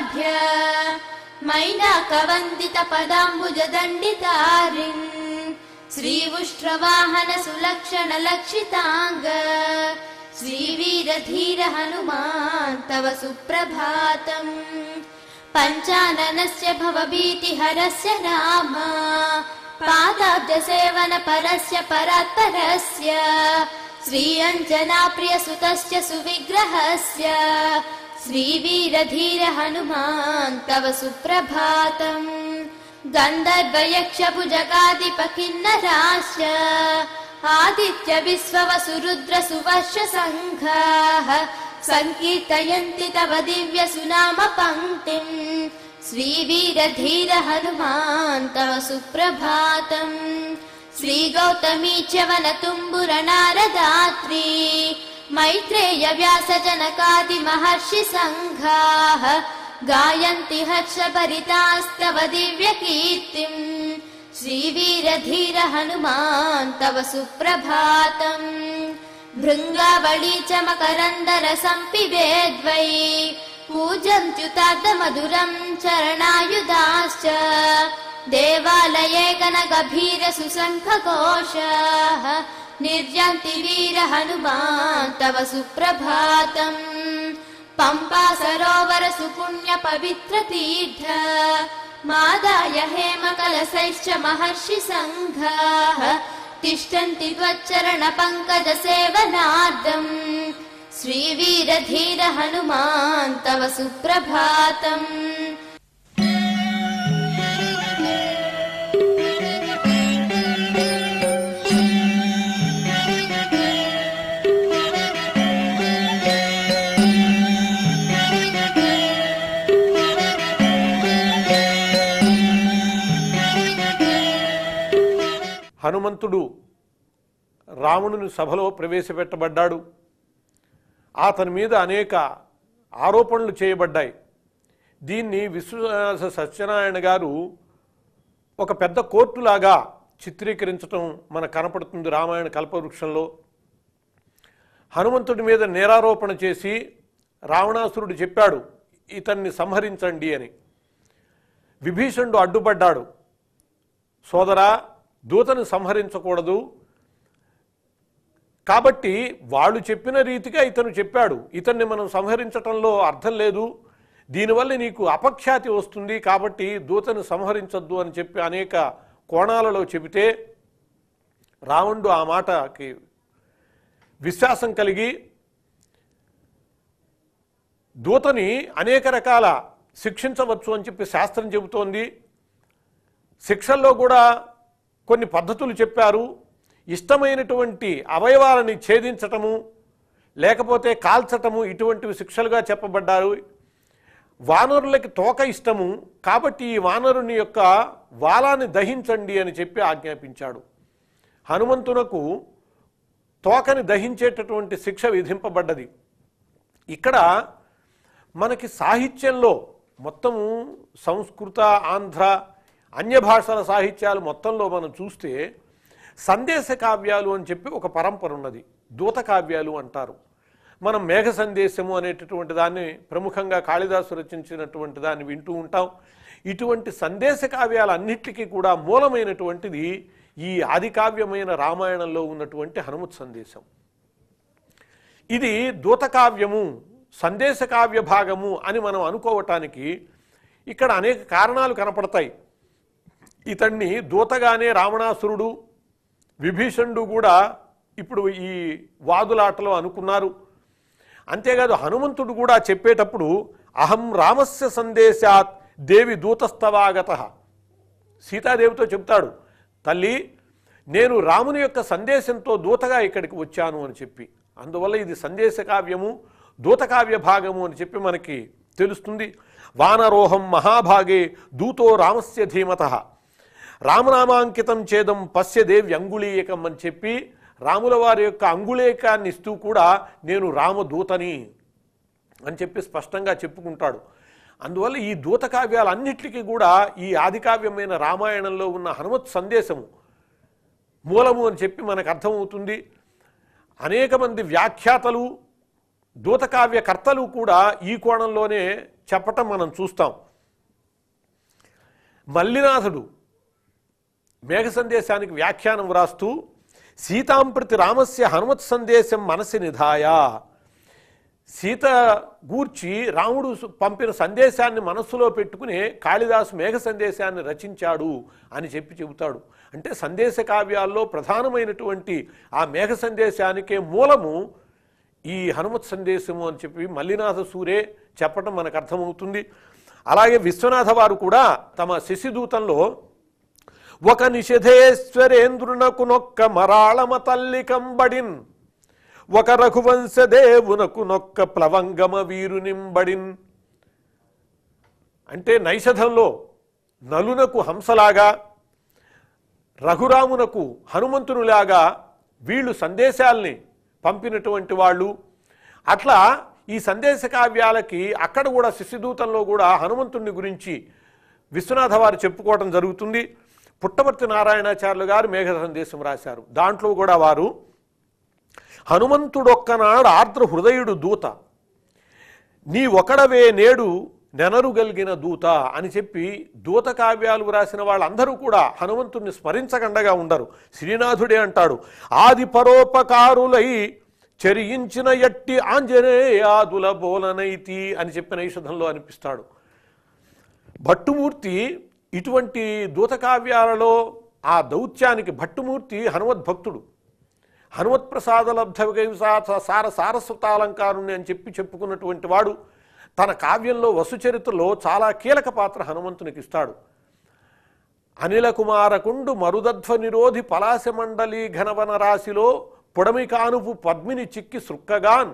सौरभाढ्य मैनाकवन्दितपदाम्बुजदण्डितारिन् श्रीवुष्ट्रवाहन सुलक्षण लक्षितांग श्रीवीरधीर हनुमान् तव सुप्रभातम् पंचाननस्य भवभीतिहरस्य राम पादाब्ज सेवन परस्य परात्परस्य श्री अंजना प्रिय सुतस्य सुविग्रहस्य श्रीवीरधीर हनुमान् तव सुप्रभातम् गन्धर्वयक्षभुजगाधिप किन्नराश्च आदित्य विश्ववसुरुद्र सुवर्ष संघाः संकीर्तयन्ति तव दिव्य सुनाम पंक्तिम् श्रीवीरधीर हनुमान् तव सुप्रभातम् श्रीगौतमी च वनतुम्बुर नारदात्री मैत्रेय व्यास जनकादि महर्षि संघाः गायन्ति हर्षभरितास्तव दिव्य कीर्तिम् श्रीवीरधीर हनुमान् तव सुप्रभातम् भृङ्गावळी च मकरन्दर सम्पिबेद्वै पूजन्त्युतार्ध मधुरं चरणायुधाश्च देवालये गणगभीर सुशङ्खघोषाः निर्जन्ति वीर हनुमान् तव सुप्रभातम् पंपा सरोवर सुपुण्य पवित्र तीर्थ मादाय हेम कलशैश्च महर्षि संघाः तिष्ठन्ति त्वच्चरण पंकज सेवनार्थम् श्रीवीरधीर हनुमान् तव सुप्रभातम् హనుమంతుడు రావణుని సభలో ప్రవేశపెట్టబడ్డాడు. అతని మీద అనేక ఆరోపణలు చేయబడ్డాయి. దీన్ని విశ్వనాథ సత్యనారాయణ గారు ఒక పెద్ద కోర్టులాగా చిత్రీకరించటం మనకు కనపడుతుంది. రామాయణ కల్పవృక్షంలో హనుమంతుడి మీద నేరారోపణ చేసి రావణాసురుడు చెప్పాడు, ఇతన్ని సంహరించండి అని. విభీషణుడు అడ్డుపడ్డాడు. సోదరా, దూతను సంహరించకూడదు, కాబట్టి వాళ్ళు చెప్పిన రీతిగా ఇతను చెప్పాడు, ఇతన్ని మనం సంహరించటంలో అర్థం లేదు, దీనివల్ల నీకు అపఖ్యాతి వస్తుంది, కాబట్టి దూతను సంహరించొద్దు అని చెప్పి అనేక కోణాలలో చెబితే రావణుడు ఆ మాటకి విశ్వాసం కలిగి దూతని అనేక రకాల శిక్షించవచ్చు అని చెప్పి శాస్త్రం చెబుతోంది. శిక్షల్లో కూడా కొన్ని పద్ధతులు చెప్పారు. ఇష్టమైనటువంటి అవయవాలని ఛేదించటము, లేకపోతే కాల్చటము, ఇటువంటివి శిక్షలుగా చెప్పబడ్డారు. వానరులకి తోక ఇష్టము, కాబట్టి ఈ వానరుని యొక్క వాలాన్ని దహించండి అని చెప్పి ఆజ్ఞాపించాడు. హనుమంతునకు తోకని దహించేటటువంటి శిక్ష విధింపబడ్డది. ఇక్కడ మనకి సాహిత్యంలో మొత్తము సంస్కృత, ఆంధ్ర, అన్య భాషల సాహిత్యాలు మొత్తంలో మనం చూస్తే సందేశ కావ్యాలు అని చెప్పి ఒక పరంపర ఉన్నది. దూత కావ్యాలు అంటారు. మనం మేఘ సందేశము అనేటటువంటి దాన్ని ప్రముఖంగా కాళిదాసు రచించినటువంటి దాన్ని వింటూ ఉంటాం. ఇటువంటి సందేశ కావ్యాలన్నిటికీ కూడా మూలమైనటువంటిది ఈ ఆదికావ్యమైన రామాయణంలో ఉన్నటువంటి హనుమత్ సందేశం. ఇది దూతకావ్యము, సందేశ కావ్య భాగము అని మనం అనుకోవటానికి ఇక్కడ అనేక కారణాలు కనపడతాయి. ఇతన్ని దూతగానే రావణాసురుడు, విభీషణుడు కూడా ఇప్పుడు ఈ వాదులాటలో అనుకున్నారు. అంతేకాదు హనుమంతుడు కూడా చెప్పేటప్పుడు అహం రామస్య సందేశాత్ దేవి దూతస్తవాగత, సీతాదేవితో చెప్తాడు, తల్లి నేను రాముని యొక్క సందేశంతో దూతగా ఇక్కడికి వచ్చాను అని చెప్పి. అందువల్ల ఇది సందేశ కావ్యము, దూతకావ్య భాగము అని చెప్పి మనకి తెలుస్తుంది. వానరోహం మహాభాగే దూతో రామస్య ధీమత రామనామాంకితం చేదం పశ్య దేవి అంగుళీయకం అని చెప్పి రాముల వారి యొక్క అంగుళీకాన్ని ఇస్తూ కూడా నేను రామదూతని అని చెప్పి స్పష్టంగా చెప్పుకుంటాడు. అందువల్ల ఈ దూతకావ్యాలన్నిటికీ కూడా ఈ ఆదికావ్యమైన రామాయణంలో ఉన్న హనుమత్ సందేశము మూలము అని చెప్పి మనకు అర్థమవుతుంది. అనేక మంది వ్యాఖ్యాతలు దూతకావ్యకర్తలు కూడా ఈ కోణంలోనే చెప్పటం మనం చూస్తాం. మల్లినాథుడు మేఘ సందేశానికి వ్యాఖ్యానం వ్రాస్తూ సీతాంప్రతి రామస్య హనుమత్ సందేశం మనసి నిధాయ, సీత గూర్చి రాముడు పంపిన సందేశాన్ని మనస్సులో పెట్టుకుని కాళిదాసు మేఘ సందేశాన్ని రచించాడు అని చెబుతాడు. అంటే సందేశ కావ్యాల్లో ప్రధానమైనటువంటి ఆ మేఘ సందేశానికే మూలము ఈ హనుమత్ సందేశము అని చెప్పి మల్లినాథ సూరే చెప్పడం మనకు అర్థమవుతుంది. అలాగే విశ్వనాథ వారు కూడా తమ శశిదూతంలో ఒక నిషధేశ్వరేంద్రునకు నొక్క మరాళమ తల్లి కంబడిన్, ఒక రఘువంశదేవునకు నొక్క ప్లవంగమ వీరునింబడిన్, అంటే నైషధంలో నలునకు హంసలాగా రఘురామునకు హనుమంతునిలాగా వీళ్ళు సందేశాల్ని పంపినటువంటి వాళ్ళు. అట్లా ఈ సందేశ కావ్యాలకి అక్కడ కూడా శశిదూతంలో కూడా హనుమంతుని గురించి విశ్వనాథ వారు చెప్పుకోవడం జరుగుతుంది. పుట్టవర్తి నారాయణాచార్యులు గారు మేఘ సందేశం రాశారు. దాంట్లో కూడా వారు హనుమంతుడొక్కనాడు ఆర్ద్ర హృదయుడు దూత, నీ ఒకడవే నేడు నెనరుగలిగిన దూత అని చెప్పి దూత కావ్యాలు రాసిన వాళ్ళందరూ కూడా హనుమంతుడిని స్మరించకండగా ఉండరు. శ్రీనాథుడే అంటాడు, ఆది పరోపకారులై చరించిన ఎట్టి ఆంజనేయాదుల బోలనైతి అని చెప్పిన ఈషధంలో అనిపిస్తాడు. భట్టుమూర్తి ఇటువంటి దూతకావ్యాలలో ఆ దౌత్యానికి భట్టుమూర్తి హనుమద్భక్తుడు, హనుమత్ ప్రసాద లబ్ధ సారస్వతాలంకారుణ్ణి అని చెప్పుకున్నటువంటి వాడు. తన కావ్యంలో వసుచరిత్రలో చాలా కీలక పాత్ర హనుమంతునికి ఇస్తాడు. అనిల కుమారకుండు మరుదధ్వ నిరోధి పలాశ మండలి ఘనవన రాశిలో పొడమి కానుపు పద్మిని చిక్కి సృక్కగాన్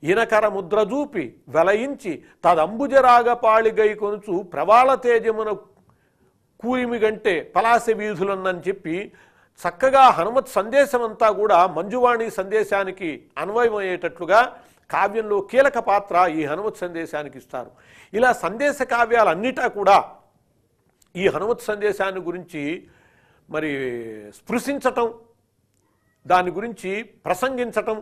ఇనకర ముద్రజూపి వెలయించి తదంబుజరాగపాళిగై కొనుచు ప్రవాళ తేజమున కూరిమి గంటే పలాస వీధులన్నని చెప్పి చక్కగా హనుమత్ సందేశం అంతా కూడా మంజువాణి సందేశానికి అన్వయమయ్యేటట్లుగా కావ్యంలో కీలక పాత్ర ఈ హనుమత్ సందేశానికి ఇస్తారు. ఇలా సందేశ కావ్యాలన్నిటా కూడా ఈ హనుమత్ సందేశాన్ని గురించి మరి స్పృశించటం, దాని గురించి ప్రసంగించటం,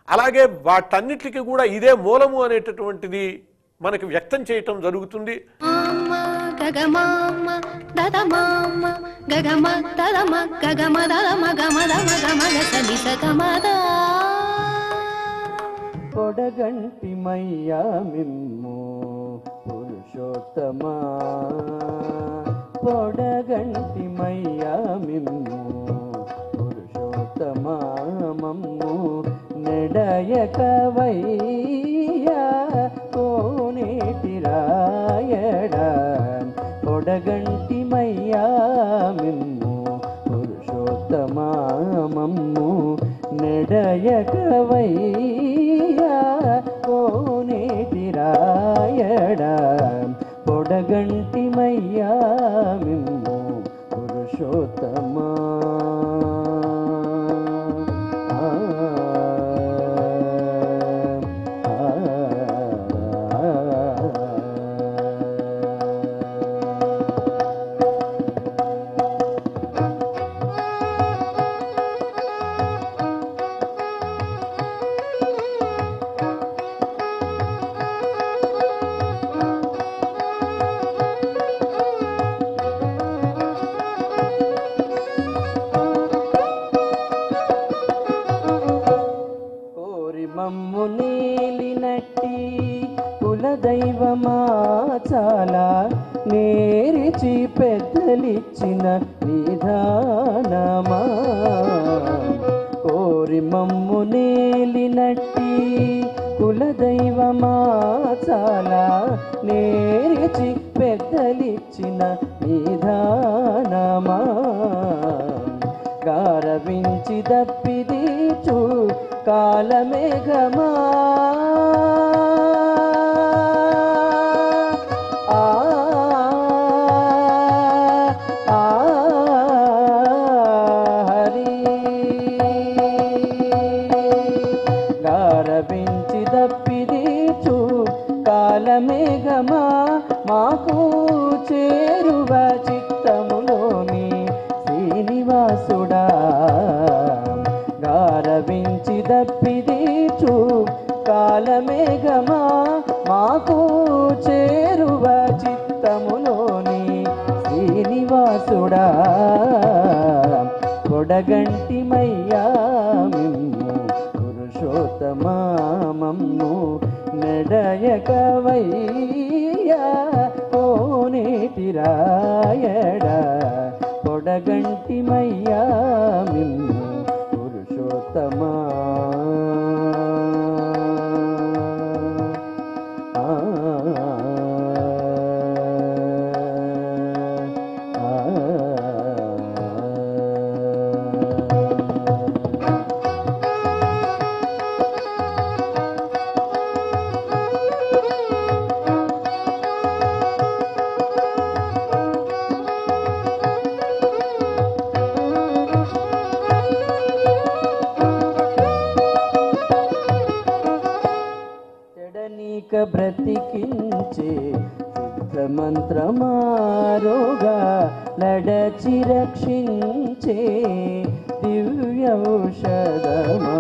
అలాగే వాటన్నిటికీ కూడా ఇదే మూలము అనేటటువంటిది మనకి వ్యక్తం చేయటం జరుగుతుంది. కొడగంటి మయ్యా మిమ్ము పురుషోత్తమా, పొడగంటి మయ్యా మిమ్ము పురుషోత్తమా, మమ్ము నెడయకవయ్యా కోనేటి రాయడా, పొడగంటి మయ్యా మిమ్ము పురుషోత్తమా, మమ్ము నెడయకవయ్యా కోనేటి రాయడా, పొడగంటి మయ్యా మిమ్ము పురుషోత్తమా. మమ్ము నీలినట్టి కులదైవమా చాలా నేరిచి పెద్దలిచ్చిన నిధానమా, కోరి మమ్ము నీలినట్టి కులదైవమా చాలా నేరిచి పెద్దలిచ్చిన నిధానమా, గారవించి దప్పిదీచు కాలమేఘమా, హరి గారవించి దప్పిదీచు కాలమేఘమా, మాకు చేరువ చిత్తములోని శ్రీనివాసుడా, గారవించి దప్పిదీచు మేఘమా మాకు చేరువ చిత్తములోని శ్రీనివాసుడా కొడగంటిమయ్యా మిమ్ము పురుషోత్తమా మమ్ము నెడయకవయ్యా కోనేటిరాయడా కొడగంటిమయ్యా మిమ్ము పురుషోత్తమా బ్రతికించే సిద్ధమంత్రమారోగా లడచి రక్షించే దివ్యౌషధమా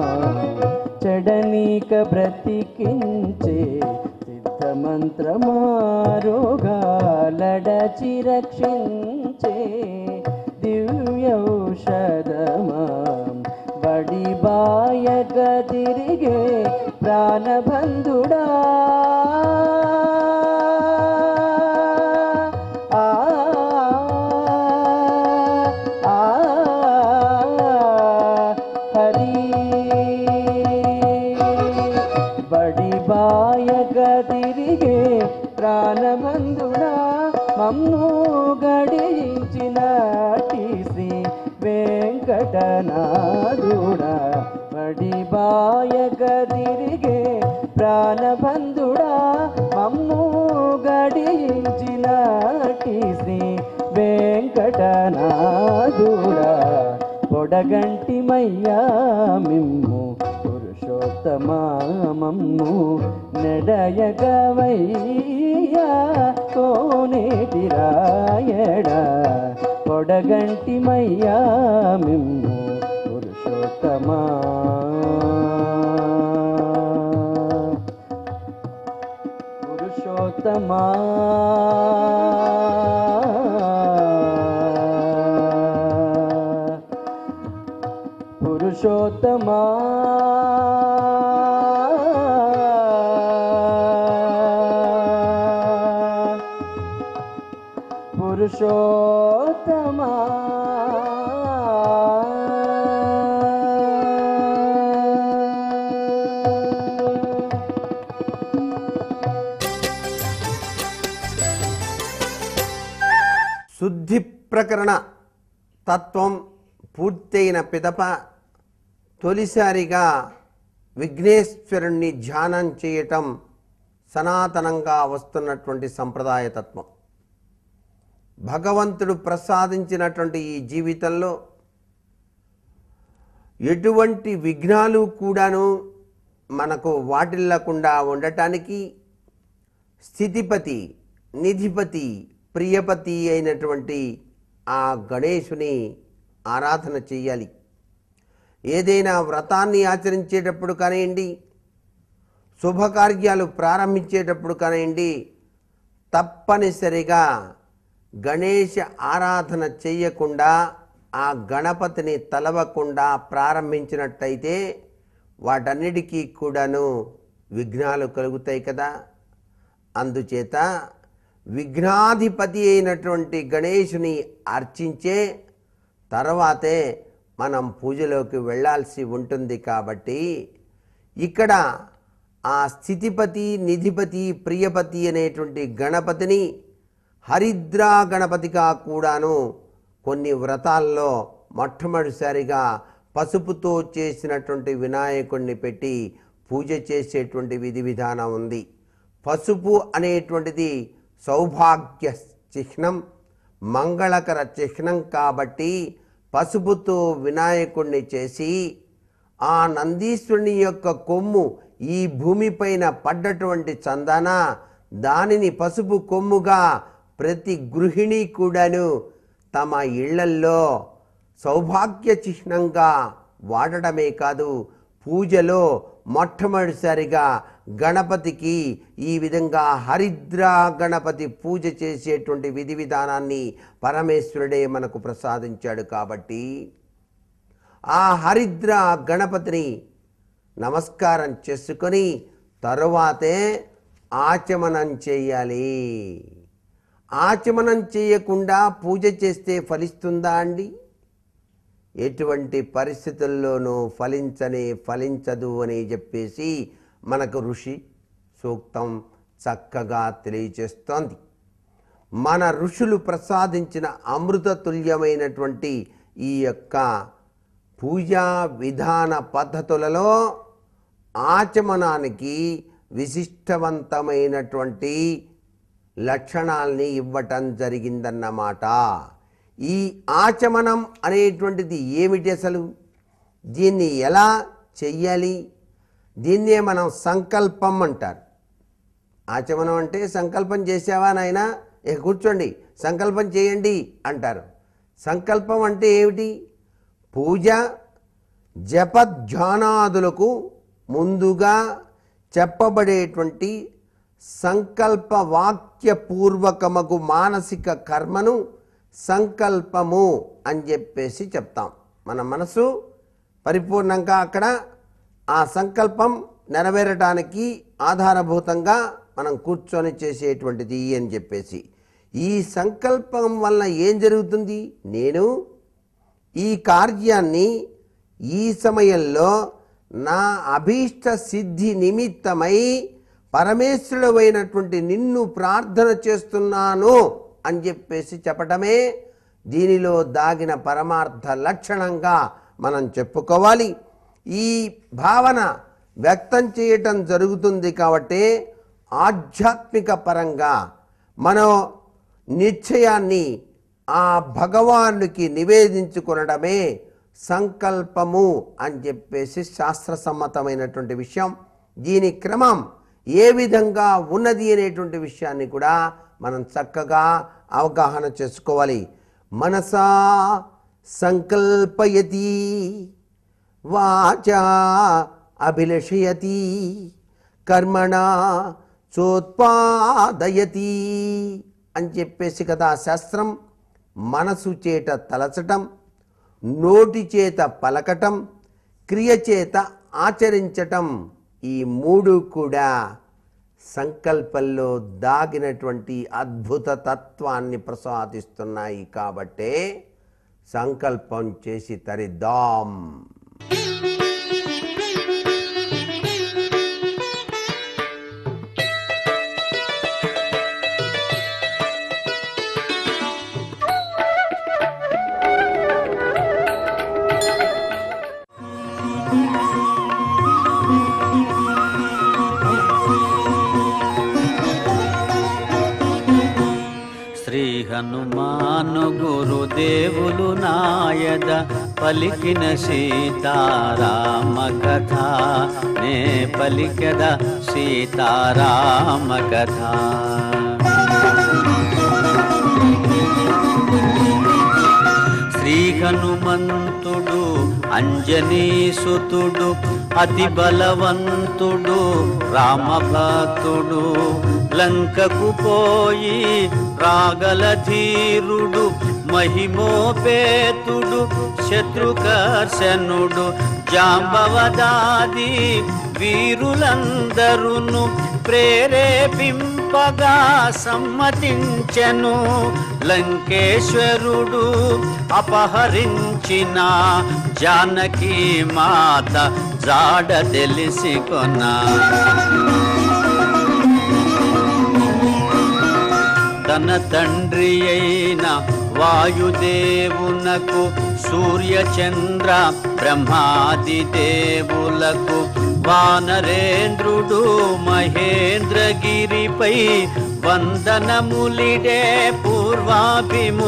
చెడనీక బ్రతికించే సిద్ధమంత్రమారోగా లడచి రక్షించే దివ్యౌషధమా బడి బాయక తిరిగే ప్రాణబంధుడా హరి బడి బాయక తిరిగే ప్రాణబంధుడా మమ్ము గడించినటి శ్రీ వెంకటనాథుడా బడి బాయక తిరిగే ప్రాణబంధుడా మమ్ము గడించినటి శ్రీ వెంకటనాథుడా పొడగంటిమయ్యా మిమ్ము పురుషోత్తమా మమ్ము నెడయగవయ్యా కోనేటిరాయడా పొడగంటిమయ్యా మిమ్ము పురుషోత్తమా పురుషోత్తమా పురుషోత్తమా పురుషోత్తమా శుద్ధి ప్రకరణ తత్వం పూర్తయిన పిదప తొలిసారిగా విఘ్నేశ్వరుణ్ణి ధ్యానం చేయటం సనాతనంగా వస్తున్నటువంటి సంప్రదాయ తత్వం. భగవంతుడు ప్రసాదించినటువంటి ఈ జీవితంలో ఎటువంటి విఘ్నాలు కూడాను మనకు వాటిల్లకుండా ఉండటానికి స్థితిపతి, నిధిపతి, ప్రియపతి అయినటువంటి ఆ గణేశుని ఆరాధన చేయాలి. ఏదైనా వ్రతాన్ని ఆచరించేటప్పుడు కానివ్వండి, శుభకార్యాలు ప్రారంభించేటప్పుడు కానివ్వండి, తప్పనిసరిగా గణేష ఆరాధన చేయకుండా ఆ గణపతిని తలవకుండా ప్రారంభించినట్టయితే వాటన్నిటికీ కూడాను విఘ్నాలు కలుగుతాయి కదా. అందుచేత విఘ్నాధిపతి అయినటువంటి గణేశుని అర్చించే తర్వాతే మనం పూజలోకి వెళ్ళాల్సి ఉంటుంది. కాబట్టి ఇక్కడ ఆ స్థితిపతి, నిధిపతి, ప్రియపతి అనేటువంటి గణపతిని హరిద్రా గణపతిగా కూడాను కొన్ని వ్రతాల్లో మొట్టమొదటిసారిగా పసుపుతో చేసినటువంటి వినాయకుడిని పెట్టి పూజ చేసేటువంటి విధి విధానం ఉంది. పసుపు అనేటువంటిది సౌభాగ్య చిహ్నం, మంగళకర చిహ్నం. కాబట్టి పసుపుతో వినాయకుడిని చేసి ఆ నందీశ్వరుని యొక్క కొమ్ము ఈ భూమిపైన పడ్డటువంటి చందన దానిని పసుపు కొమ్ముగా ప్రతి గృహిణి కూడాను తమ ఇళ్లల్లో సౌభాగ్య చిహ్నంగా వాడడమే కాదు, పూజలో మొట్టమొదటిసారిగా గణపతికి ఈ విధంగా హరిద్ర గణపతి పూజ చేసేటువంటి విధి విధానాన్ని పరమేశ్వరుడే మనకు ప్రసాదించాడు. కాబట్టి ఆ హరిద్ర గణపతిని నమస్కారం చేసుకొని తరువాతే ఆచమనం చేయాలి. ఆచమనం చేయకుండా పూజ చేస్తే ఫలిస్తుందా అండి? ఎటువంటి పరిస్థితుల్లోనూ ఫలించదు అని చెప్పేసి మనకు ఋషి సూక్తం చక్కగా తెలియచేస్తోంది. మన ఋషులు ప్రసాదించిన అమృత తుల్యమైనటువంటి ఈ యొక్క పూజా విధాన పద్ధతులలో ఆచమనానికి విశిష్టవంతమైనటువంటి లక్షణాల్ని ఇవ్వటం జరిగిందన్నమాట. ఈ ఆచమనం అనేటువంటిది ఏమిటి అసలు? దీన్ని ఎలా చెయ్యాలి? దీన్నే మనం సంకల్పం అంటారు. ఆచమనం అంటే సంకల్పం చేసావా నాయనా, కూర్చోండి సంకల్పం చేయండి అంటారు. సంకల్పం అంటే ఏమిటి? పూజ జపధ్యానాదులకు ముందుగా చెప్పబడేటువంటి సంకల్ప వాక్యపూర్వకమగు మానసిక కర్మను సంకల్పము అని చెప్పేసి చెప్తాం. మన మనసు పరిపూర్ణంగా అక్కడ ఆ సంకల్పం నెరవేరటానికి ఆధారభూతంగా మనం కూర్చొని చేసేటువంటిది అని చెప్పేసి. ఈ సంకల్పం వల్ల ఏం జరుగుతుంది? నేను ఈ కార్యాన్ని ఈ సమయంలో నా అభీష్ట సిద్ధి నిమిత్తమై పరమేశ్వరుడైనటువంటి నిన్ను ప్రార్థన చేస్తున్నాను అని చెప్పేసి చెప్పటమే దీనిలో దాగిన పరమార్థ లక్షణంగా మనం చెప్పుకోవాలి. ఈ భావన వ్యక్తం చేయటం జరుగుతుంది. కాబట్టి ఆధ్యాత్మిక పరంగా మనం నిశ్చయాన్ని ఆ భగవానుడికి నివేదించుకొనడమే సంకల్పము అని చెప్పేసి శాస్త్రసమ్మతమైనటువంటి విషయం. దీని క్రమం ఏ విధంగా ఉన్నది అనేటువంటి విషయాన్ని కూడా మనం చక్కగా అవగాహన చేసుకోవాలి. మనసా సంకల్పయతి వాచా అభిలషయతి కర్మణా చోత్పాదయతి అని చెప్పేసి కదా శాస్త్రం. మనసు చేత తలచటం, నోటి చేత పలకటం, క్రియ చేత ఆచరించటం, ఈ మూడు కూడా సంకల్పంలో దాగినటువంటి అద్భుత తత్వాన్ని ప్రసాదిస్తున్నాయి. కాబట్టే సంకల్పం చేసి తరిద్దాం. హనుమాను గురుదేవులు నాయద పలికిన సీతారామ కథ నే పలికద సీతారామ కథ. శ్రీ హనుమంతుడు అంజనీసుతుడు అతి బలవంతుడు రామభక్తుడు లంకకు పోయి రాగల ధీరుడు మహిమోపేతుడు శత్రుకర్షణుడు జాంబవదాది వీరులందరును ప్రేరేపింపగా సమ్మతించెను. లంకేశ్వరుడు అపహరించిన జానకి మాత జాడ తెలిసికొనా. తన తండ్రి అయిన వాయుదేవునకు సూర్యచంద్ర బ్రహ్మాది దేవులకు వానరేంద్రుడు మహేంద్రగిరిపై వందనములిడే పూర్వాభిముఖుడై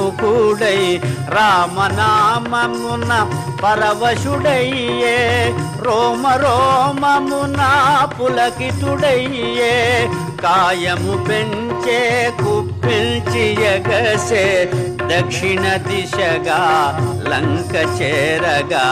రామనామమున పరవశుడయ్యే రోమ రోమమున పులకితుడయ్యే కాయము పెంచే కుప్పిల్చి ఎగసే దక్షిణ దిశగా లంక చేరగా